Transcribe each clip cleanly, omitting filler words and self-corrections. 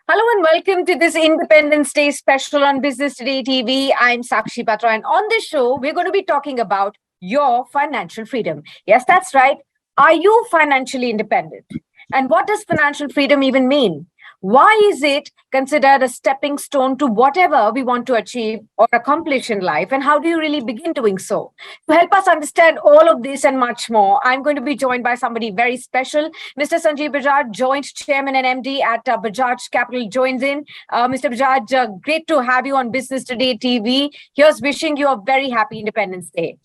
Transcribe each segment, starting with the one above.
Hello and welcome to this Independence Day special on Business Today TV. I'm Sakshi, Batra, and on this show, we're going to be talking about your financial freedom. Yes, that's right. Are you financially independent? And what does financial freedom even mean? Why is it considered a stepping stone to whatever we want to achieve or accomplish in life? And how do you really begin doing so? To help us understand all of this and much more, I'm going to be joined by somebody very special. Mr. Sanjiv Bajaj, Joint Chairman and MD at Bajaj Capital, joins in. Mr. Bajaj, great to have you on Business Today TV. Here's wishing you a very happy Independence Day.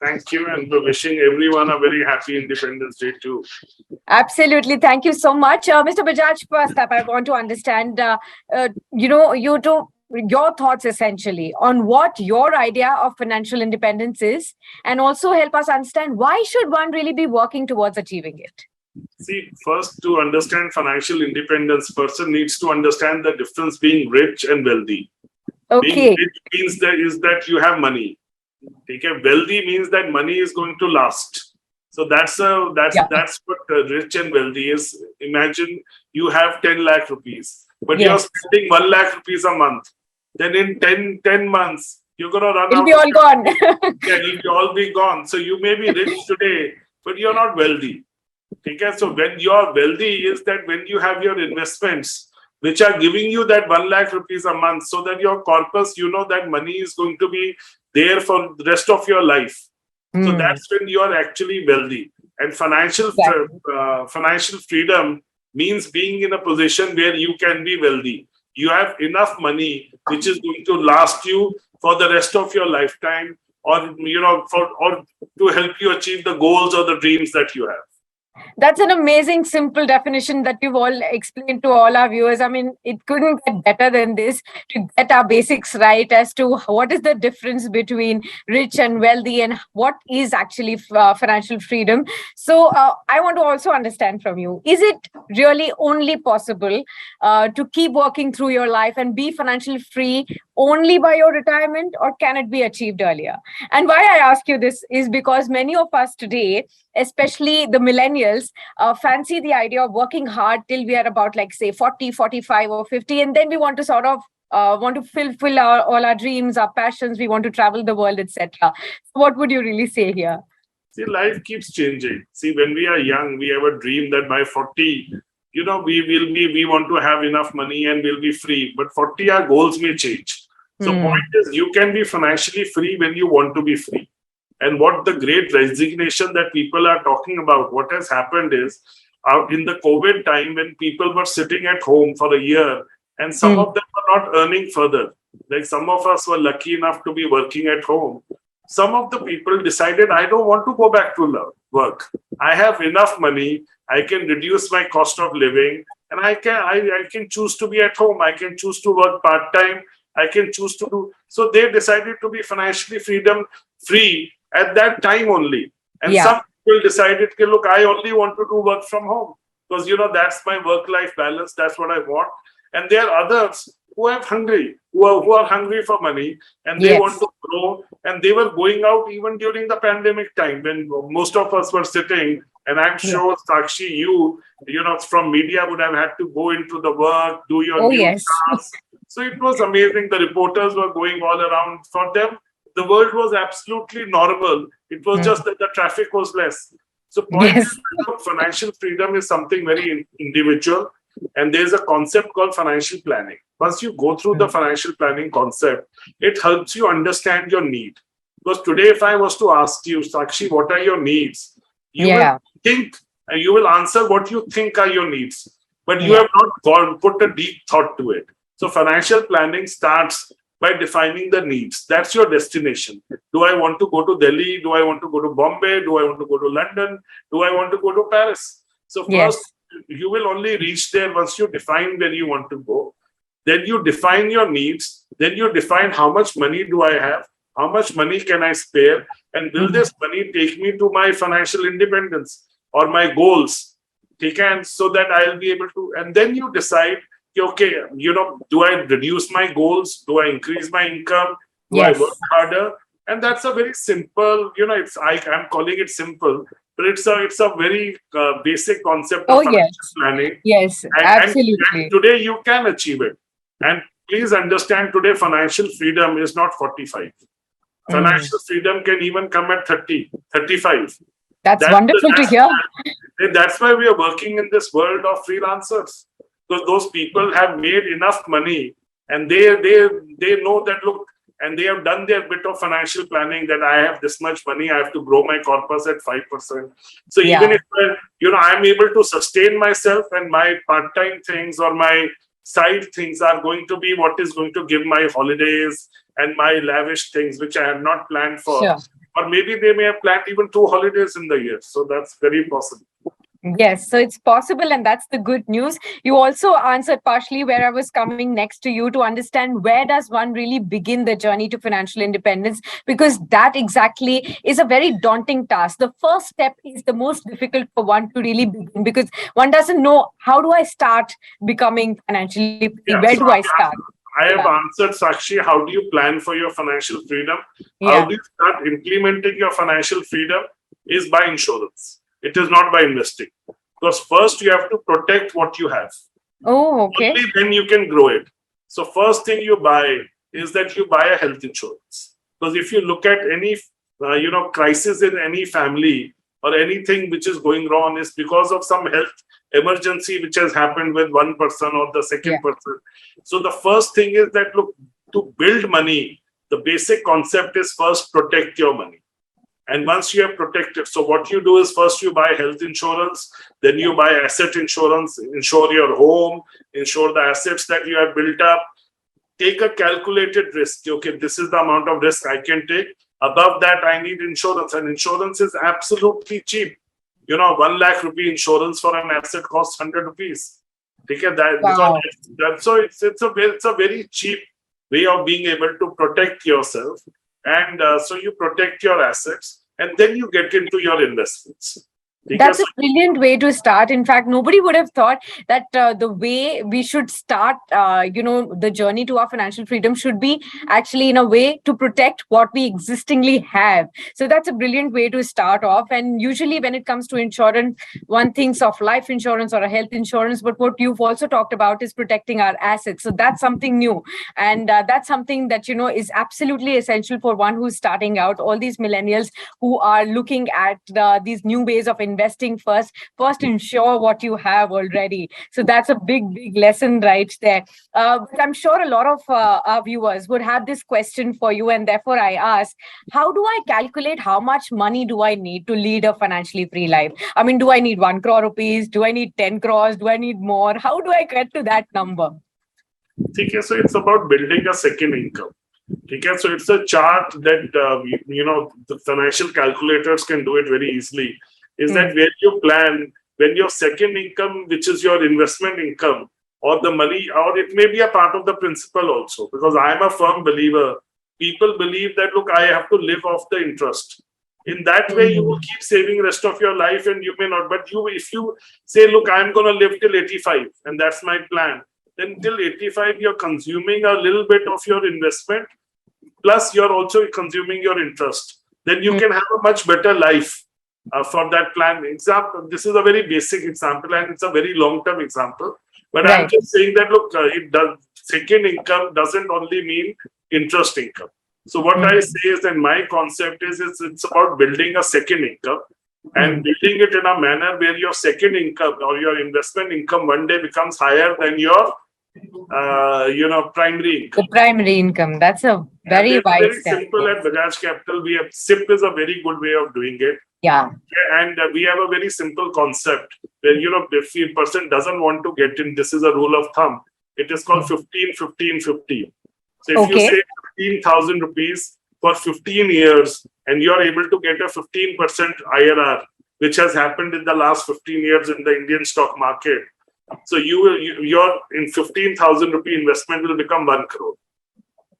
Thank you, and wishing everyone a very happy Independence Day too. Absolutely. Thank you so much. Mr. Bajaj, first up, I want to understand, your thoughts essentially on what your idea of financial independence is, and also help us understand why should one really be working towards achieving it? See, first, to understand financial independence, person needs to understand the difference being rich and wealthy. Okay. Being rich means that you have money. Okay, wealthy means that money is going to last. So that's what rich and wealthy is. Imagine you have 10 lakh rupees, but you're spending 1 lakh rupees a month. Then in 10 months, you're going to run It'll out. be all gone. It'll all be gone. So you may be rich today, but you're not wealthy. Okay, so when you're wealthy is that when you have your investments, which are giving you that 1 lakh rupees a month, so that your corpus, that money is going to be there for the rest of your life. So that's when you are actually wealthy. And financial freedom means being in a position where you can be wealthy. You have enough money which is going to last you for the rest of your lifetime, or to help you achieve the goals or the dreams that you have. That's an amazing, simple definition that you've all explained to all our viewers. I mean, it couldn't get better than this to get our basics right as to what is the difference between rich and wealthy and what is actually financial freedom. So I want to also understand from you, is it really only possible to keep working through your life and be financially free only by your retirement, or can it be achieved earlier? And why I ask you this is because many of us today, especially the millennials, fancy the idea of working hard till we are about, like, say, 40, 45 or 50. And then we want to sort of want to fulfill all our dreams, our passions. We want to travel the world, etc. So what would you really say here? See, life keeps changing. See, when we are young, we have a dream that by 40, we want to have enough money and we'll be free. But 40, our goals may change. So point is, you can be financially free when you want to be free. And what the great resignation that people are talking about, what has happened is, in the COVID time, when people were sitting at home for a year, and some of them were not earning further. Like some of us were lucky enough to be working at home. Some of the people decided, I don't want to go back to work. I have enough money. I can reduce my cost of living, and I can choose to be at home. I can choose to work part-time. I can choose to do. So they decided to be financially free at that time only. And some people decided, look, I only want to do work from home because, that's my work-life balance. That's what I want. And there are others who are hungry for money, and they want to grow. And they were going out even during the pandemic time when most of us were sitting. And I'm sure, Sakshi, you from media would have had to go into the work, do your tasks. So it was amazing. The reporters were going all around. For them, the world was absolutely normal. It was just that the traffic was less. So financial freedom is something very individual. And there's a concept called financial planning. Once you go through the financial planning concept, it helps you understand your need. Because today, if I was to ask you, Sakshi, what are your needs? You will think, and you will answer what you think are your needs. But you have not put a deep thought to it. So financial planning starts by defining the needs. That's your destination. Do I want to go to Delhi? Do I want to go to Bombay? Do I want to go to London? Do I want to go to Paris? So first, you will only reach there once you define where you want to go. Then you define your needs. Then you define how much money do I have? How much money can I spare? And will this money take me to my financial independence or my goals? And so that I'll be able to, and then you decide, okay, do I reduce my goals? Do I increase my income? Do I work harder? And that's a very simple, I'm calling it simple, but it's a very basic concept of Oh, financial yes. planning, Yes, and absolutely. today you can achieve it. And please understand, today financial freedom is not 45. Mm. Financial freedom can even come at 30, 35. That's That's wonderful to that's hear. and that's why we are working in this world of freelancers, because those people have made enough money, and they know that, look, and they have done their bit of financial planning, that I have this much money, I have to grow my corpus at 5%. So even Yeah, if I'm able to sustain myself, and my part-time things or my side things are going to be what is going to give my holidays and my lavish things which I have not planned for, sure. or maybe they may have planned even 2 holidays in the year. So that's very possible. Yes, so it's possible, and that's the good news. You also answered partially where I was coming next to you, to understand where does one really begin the journey to financial independence, because that exactly is a very daunting task. The first step is the most difficult for one to really begin, because one doesn't know, how do I start becoming financially free? Where Yeah. do So I start? I Yeah, have answered, Sakshi. How do you plan for your financial freedom? How yeah. do you start implementing your financial freedom? Is by insurance. It is not by investing. Because first you have to protect what you have. Oh, okay. Only then you can grow it. So first thing you buy is that you buy a health insurance. Because if you look at any crisis in any family, or anything which is going wrong, is because of some health emergency which has happened with one person or the Yeah. second person. So the first thing is that, look, to build money, the basic concept is first protect your money. And once you have protected, so what you do is first you buy health insurance, then you buy asset insurance, insure your home, insure the assets that you have built up. Take a calculated risk. Okay, this is the amount of risk I can take. Above that, I need insurance, and insurance is absolutely cheap. 1 lakh rupee insurance for an asset costs 100 rupees. Okay, that because Wow. so it's a very cheap way of being able to protect yourself, and so you protect your assets, and then you get into your investments. Okay, That's so a brilliant way to start. In fact, nobody would have thought that the way we should start, the journey to our financial freedom should be actually in a way to protect what we existingly have. So that's a brilliant way to start off. And usually, when it comes to insurance, one thinks of life insurance or a health insurance, but what you've also talked about is protecting our assets. So that's something new, and that's something that is absolutely essential for one who's starting out. All these millennials who are looking at these new ways of investing, first ensure what you have already. So that's a big lesson right there. But I'm sure a lot of our viewers would have this question for you, and therefore I ask, how do I calculate how much money do I need to lead a financially free life? I mean, do I need 1 crore rupees? Do I need 10 crores? Do I need more? How do I get to that number? okay, so it's about building a second income. Okay, so it's a chart that the financial calculators can do it very easily. Is Hmm. that where you plan when your second income, which is your investment income, or the money, or it may be a part of the principal also. Because I am a firm believer. People believe that, look, I have to live off the interest. In that way, you will Hmm. keep saving rest of your life, and you may not. But if you say, look, I'm going to live till 85, and that's my plan, then till 85 you're consuming a little bit of your investment, plus you're also consuming your interest, then you Hmm. can have a much better life for that plan. Example, this is a very basic example, and it's a very long term example, but I'm Right. just saying that, look, it does, second income doesn't only mean interest income. So what I Hmm. say is that my concept is it's about building a second income, Hmm. and building it in a manner where your second income or your investment income one day becomes higher than your primary The income. primary income. That's a And very there's a wide very step. simple Yes. at Bajaj Capital. We have SIP is a very good way of doing it. Yeah. And we have a very simple concept where, if a person doesn't want to get in, this is a rule of thumb. It is called 15, 15, 15. So if you Okay. say 15,000 rupees for 15 years, and you're able to get a 15% IRR, which has happened in the last 15 years in the Indian stock market. So your in 15,000 rupee investment will become 1 crore.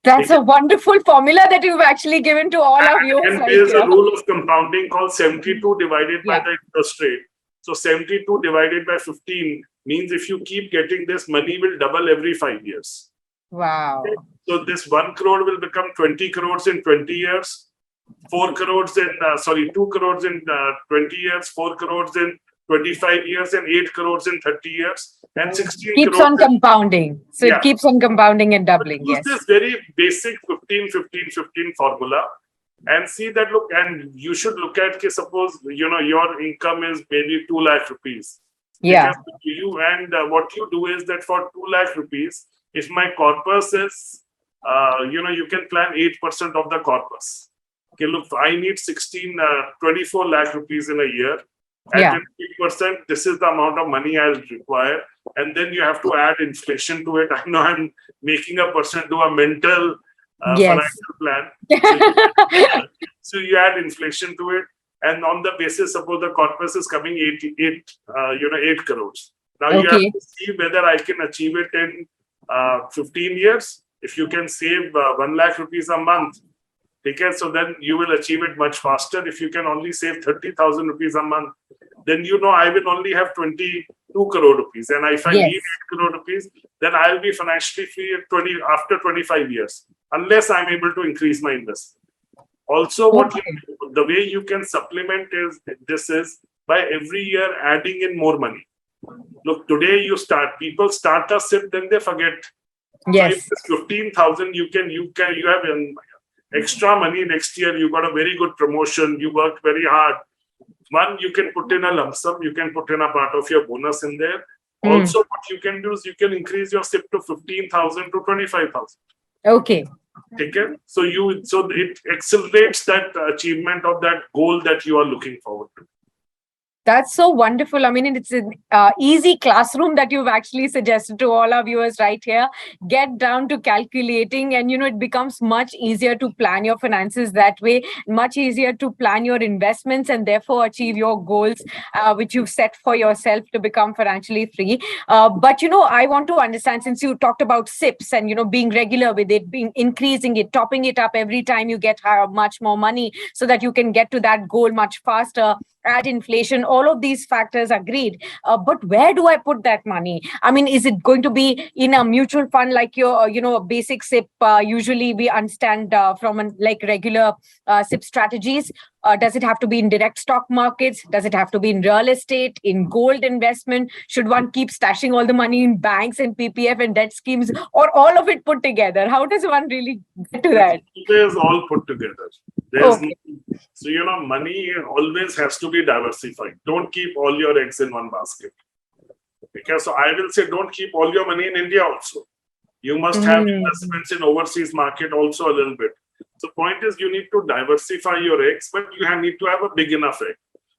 That's a wonderful formula that you've actually given to all our viewers And right there's a here. rule of compounding called 72 divided by Yeah. the interest rate. So 72 divided by 15 means if you keep getting this, money will double every 5 years. Wow. So this 1 crore will become 20 crores in 20 years. 4 crores in 2 crores in 20 years, 4 crores in 25 years, and 8 crores in 30 years, and 16 Keeps crores on compounding. So it keeps on compounding and doubling. use Yes. this very basic 15-15-15 formula and see that, look, and you should look at, suppose, your income is maybe 2 lakh rupees. Yeah. What you do is that for 2 lakh rupees, if my corpus is, you can plan 8% of the corpus. Okay, look, I need 24 lakh rupees in a year. At 8%, this is the amount of money I'll require. And then you have to add inflation to it. I know I'm making a person do a mental financial plan. So you add inflation to it. And on the basis, suppose the corpus is coming 8 crores. Now you have to see whether I can achieve it in 15 years. If you can save 1 lakh rupees a month, okay, so then you will achieve it much faster. If you can only save 30,000 rupees a month, then I will only have 22 crore rupees. And if I need 8 crore rupees, then I'll be financially free after 25 years, unless I'm able to increase my investment. Also, the way you can supplement is by every year adding in more money. Look, today people start a SIP, then they forget. Yes. So if it's 15,000, you have extra money next year. You got a very good promotion. You worked very hard. One, you can put in a lump sum. You can put in a part of your bonus in there. Also, what you can do is you can increase your SIP to 15,000 to 25,000. Okay. So it accelerates that achievement of that goal that you are looking forward to. That's so wonderful. I mean, it's an easy classroom that you've actually suggested to all our viewers right here. Get down to calculating, and it becomes much easier to plan your finances that way, much easier to plan your investments and therefore achieve your goals, which you've set for yourself to become financially free. But, I want to understand, since you talked about SIPs and, being regular with it, increasing it, topping it up every time you get much more money so that you can get to that goal much faster. Add inflation, all of these factors agreed. But where do I put that money? I mean, is it going to be in a mutual fund like your, a basic SIP? Usually we understand from regular SIP strategies. Does it have to be in direct stock markets? Does it have to be in real estate, in gold investment? Should one keep stashing all the money in banks and PPF and debt schemes, or all of it put together? How does one really get to that? It is all put together. So, money always has to be diversified. Don't keep all your eggs in one basket. Okay, so I will say don't keep all your money in India also. You must have investments in overseas market also a little bit. So point is you need to diversify your eggs, but you need to have a big enough egg.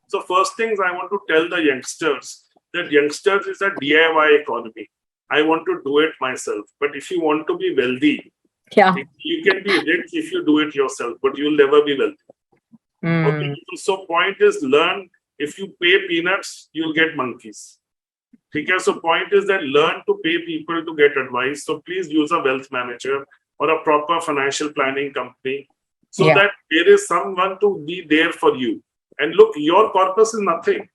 So first things I want to tell the youngsters that youngsters is a DIY economy. I want to do it myself. But if you want to be wealthy, you can be rich if you do it yourself, but you'll never be wealthy. Okay. So point is learn. If you pay peanuts, you'll get monkeys. Okay. So point is that learn to pay people to get advice. So please use a wealth manager or a proper financial planning company so that there is someone to be there for you. And look, your corpus is nothing.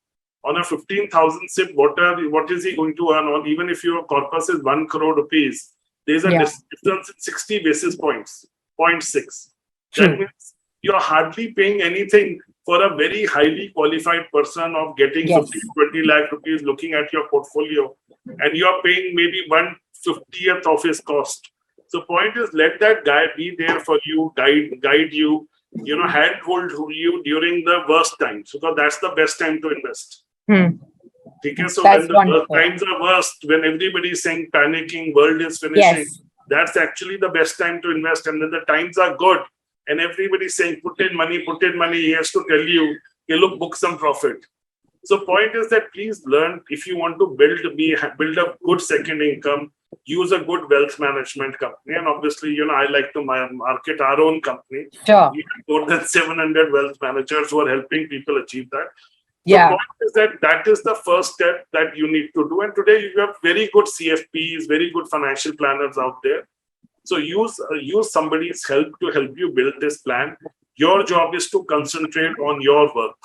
On a 15,000 SIP, what is he going to earn on? Even if your corpus is 1 crore rupees, there's a difference in 60 basis points, 0.6. That means you're hardly paying anything for a very highly qualified person of getting 15-20 lakh rupees looking at your portfolio, and you're paying maybe 1/50th of his cost. So point is, let that guy be there for you, guide you, handhold you during the worst times, because that's the best time to invest. Okay, so when the times are worst, when everybody is saying panicking, world is finishing, that's actually the best time to invest. And when the times are good and everybody is saying put in money, he has to tell you, hey, look, book some profit. So point is that please learn, if you want to build a good second income, use a good wealth management company. And obviously, I like to market our own company. We have more than 700 wealth managers who are helping people achieve that. The point is that is the first step that you need to do. And today you have very good CFPs, very good financial planners out there. So use somebody's help to help you build this plan. Your job is to concentrate on your work.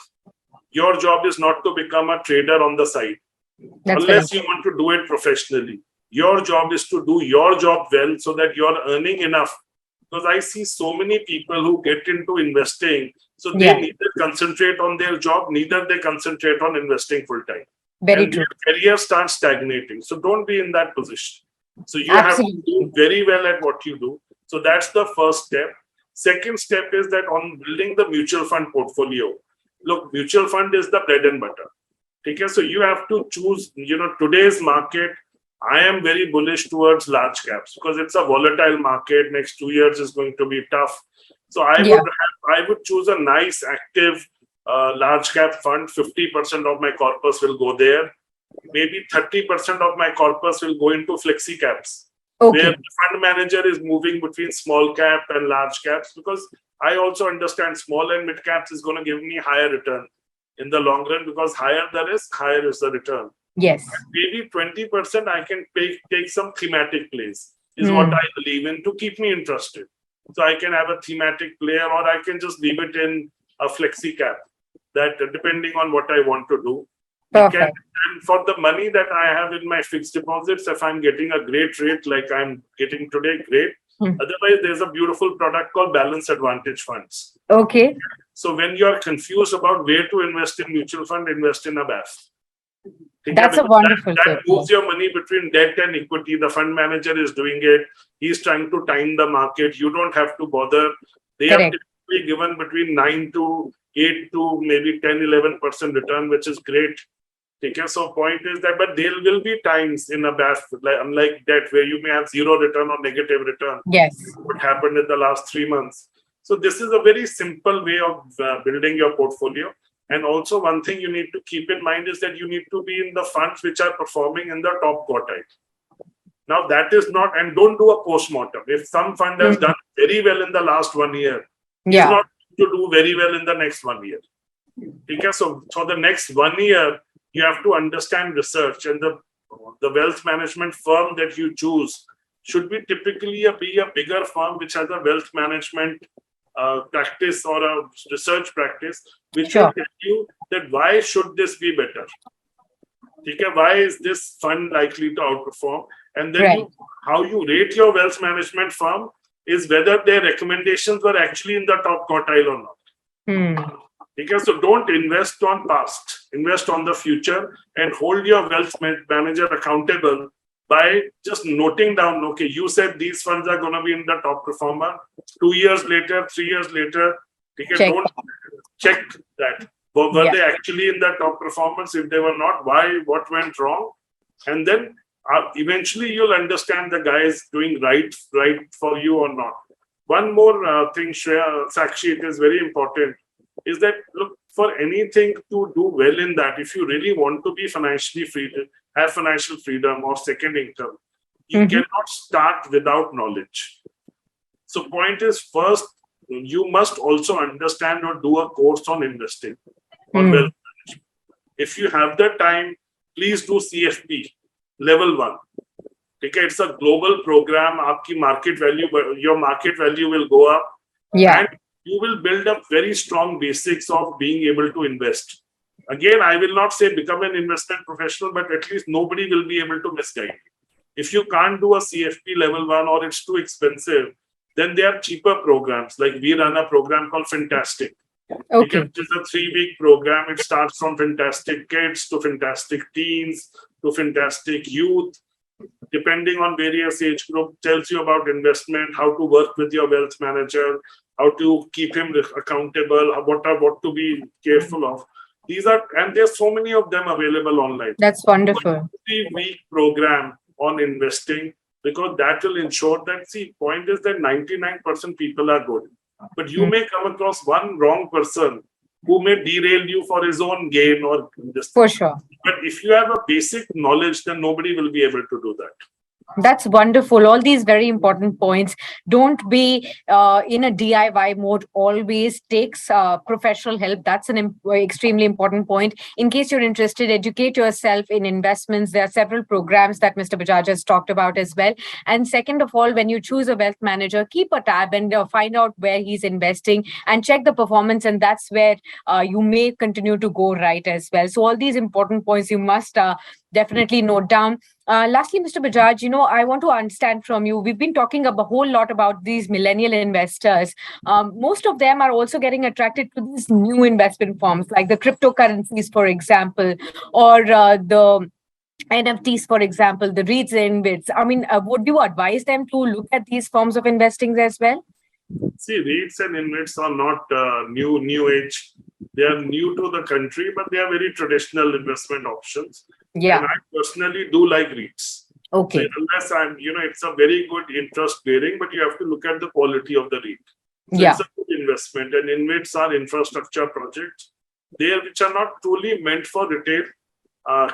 Your job is not to become a trader on the side, unless you want to do it professionally. Your job is to do your job well so that you're earning enough Because I see so many people who get into investing, so they Yeah. neither concentrate on their job, neither they concentrate on investing full time. Very And true. their career starts stagnating. So don't be in that position. So you have to do Absolutely. very well at what you do. So that's the first step. Second step is that on building the mutual fund portfolio. Look, mutual fund is the bread and butter. Okay, so you have to choose, today's market. I am very bullish towards large caps because it's a volatile market. Next 2 years is going to be tough. So Yeah. I would choose a nice active large cap fund. 50% of my corpus will go there. Maybe 30% of my corpus will go into flexi caps, where Okay. the fund manager is moving between small cap and large caps, because I also understand small and mid caps is going to give me higher return in the long run, because higher the risk, higher is the return. Yes. Maybe 20% I can take some thematic plays, is what I believe in, to keep me interested. So I can have a thematic play, or I can just leave it in a flexi cap, that depending on what I want to do. Perfect. And for the money that I have in my fixed deposits, if I'm getting a great rate like I'm getting today, great. Otherwise, there's a beautiful product called Balance Advantage Funds. Okay. So when you are confused about where to invest in mutual fund, invest in a BAF. That's a wonderful that tip. moves your money between debt and equity. The fund manager is doing it. He's trying to time the market. You don't have to bother. They are Correct. typically given between 9 to 8 to maybe 10-11% return, which is great. Okay, so point is that, but there will be times in a BAF, unlike debt, where you may have zero return or negative return. Yes. What happened in the last 3 months. So this is a very simple way of building your portfolio. And also one thing you need to keep in mind is that you need to be in the funds which are performing in the top quartile. Now that is not, and don't do a post-mortem. If some fund has done very well in the last 1 year, it's Yeah. not to do very well in the next 1 year. Okay, so for the next 1 year, you have to understand research, and the wealth management firm that you choose should be typically be a bigger firm which has a wealth management practice or a research practice, which will tell you that why should this be better? Okay, why is this fund likely to outperform? And then how you rate your wealth management firm is whether their recommendations were actually in the top quartile or not. Because so don't invest on past, invest on the future, and hold your wealth manager accountable by just noting down, okay, you said these funds are going to be in the top performer. 2 years later, 3 years later, don't check that. Were they actually in the top performance? If they were not, why? What went wrong? And then eventually you'll understand the guy is doing right for you or not. One more thing, Sakshi, it is very important, is that, look, for anything to do well in that, if you really want to be financially free, have financial freedom or second income, you cannot start without knowledge. So point is, first, you must also understand or do a course on investing or wealth management. If you have the time, please do CFP level 1. Okay, it's a global program. Your market value will go up. And you will build up very strong basics of being able to invest. Again, I will not say become an investment professional, but at least nobody will be able to misguide you. If you can't do a CFP level 1 or it's too expensive, then there are cheaper programs. Like we run a program called Fantastic. Okay. It is a 3-week program. It starts from Fantastic Kids to Fantastic Teens to Fantastic Youth. Depending on various age group, tells you about investment, how to work with your wealth manager, how to keep him accountable, what to be careful of. There's so many of them available online. That's wonderful. 3-week program on investing, because that will ensure that, point is that 99% people are good, but you may come across one wrong person who may derail you for his own gain or this. For sure. But if you have a basic knowledge, then nobody will be able to do that. That's wonderful. All these very important points. Don't be in a DIY mode. Always takes professional help. That's an extremely important point. In case you're interested, educate yourself in investments. There are several programs that Mr. Bajaj has talked about as well. And second of all, when you choose a wealth manager, keep a tab and find out where he's investing and check the performance. And that's where you may continue to go right as well. So all these important points you must definitely note down. Lastly, Mr. Bajaj, I want to understand from you. We've been talking a whole lot about these millennial investors. Most of them are also getting attracted to these new investment forms, like the cryptocurrencies, for example, or the NFTs, for example, the REITs and InvITs. I mean, would you advise them to look at these forms of investing as well? See, REITs and InvITs are not new age. They are new to the country, but they are very traditional investment options. Yeah. And I personally do like REITs. Okay. So unless it's a very good interest bearing, but you have to look at the quality of the REIT. So Yeah. it's a good investment. And InvITs are infrastructure projects. Which are not truly meant for retail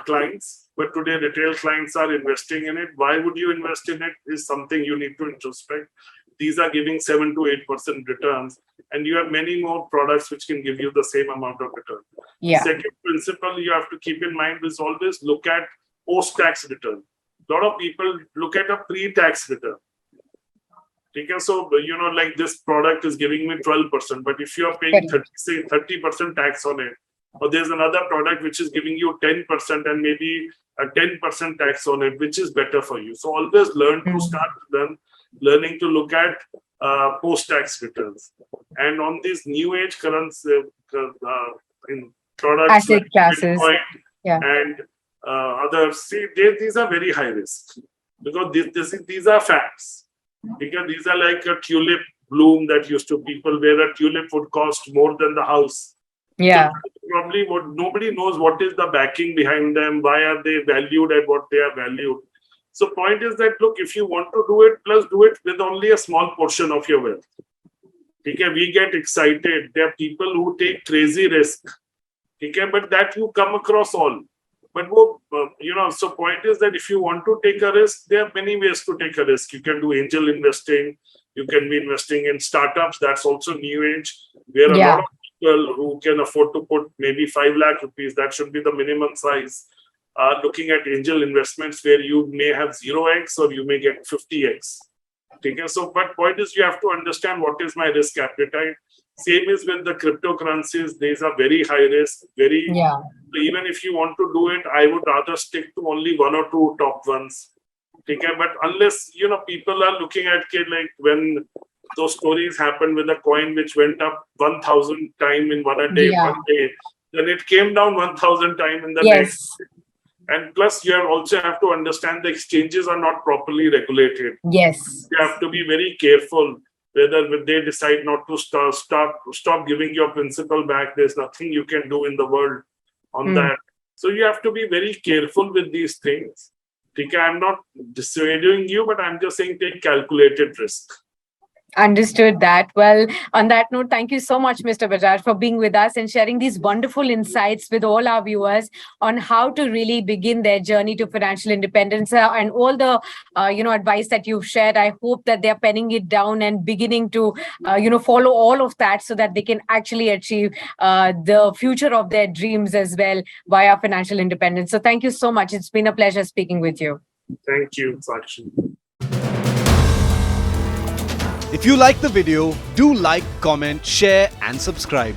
clients, but today retail clients are investing in it. Why would you invest in it is something you need to introspect. These are giving 7 to 8% returns, and you have many more products which can give you the same amount of return. Yeah. Second principle you have to keep in mind is always look at post-tax return. A lot of people look at a pre-tax return. Okay, so like this product is giving me 12%, but if you are paying 30% tax on it, or there's another product which is giving you 10% and maybe a 10% tax on it, which is better for you. So always learn to start learning to look at post-tax returns. And on these new age currency in products asset like classes, Bitcoin yeah, and others, see, these are very high risk because these are facts. Because these are like a tulip bloom that used to people where a tulip would cost more than the house. Yeah. So probably nobody knows what is the backing behind them. Why are they valued at what they are valued? So point is that, look, if you want to do it, plus do it with only a small portion of your wealth. Okay, we get excited. There are people who take crazy risk. Okay, but that you come across all. But so point is that if you want to take a risk, there are many ways to take a risk. You can do angel investing. You can be investing in startups. That's also new age. Where a lot of people who can afford to put maybe 5 lakh rupees, that should be the minimum size, are looking at angel investments where you may have 0x or you may get 50x. Okay, so but point is you have to understand what is my risk appetite. Same is with the cryptocurrencies. These are very high risk, even if you want to do it, I would rather stick to only 1 or 2 top ones. Okay, but unless people are looking at it, like when those stories happened with a coin which went up 1,000 times in one day, then it came down 1,000 times in the next. And plus, you also have to understand the exchanges are not properly regulated. Yes, you have to be very careful. Whether they decide not to stop giving your principal back, there's nothing you can do in the world on that. So you have to be very careful with these things. Okay, I'm not dissuading you, but I'm just saying take calculated risk. Understood that. Well, on that note, thank you so much, Mr. Bajaj, for being with us and sharing these wonderful insights with all our viewers on how to really begin their journey to financial independence and all the, advice that you've shared. I hope that they're penning it down and beginning to, follow all of that so that they can actually achieve the future of their dreams as well via financial independence. So thank you so much. It's been a pleasure speaking with you. Thank you, Sakshi. If you like the video, do like, comment, share and subscribe.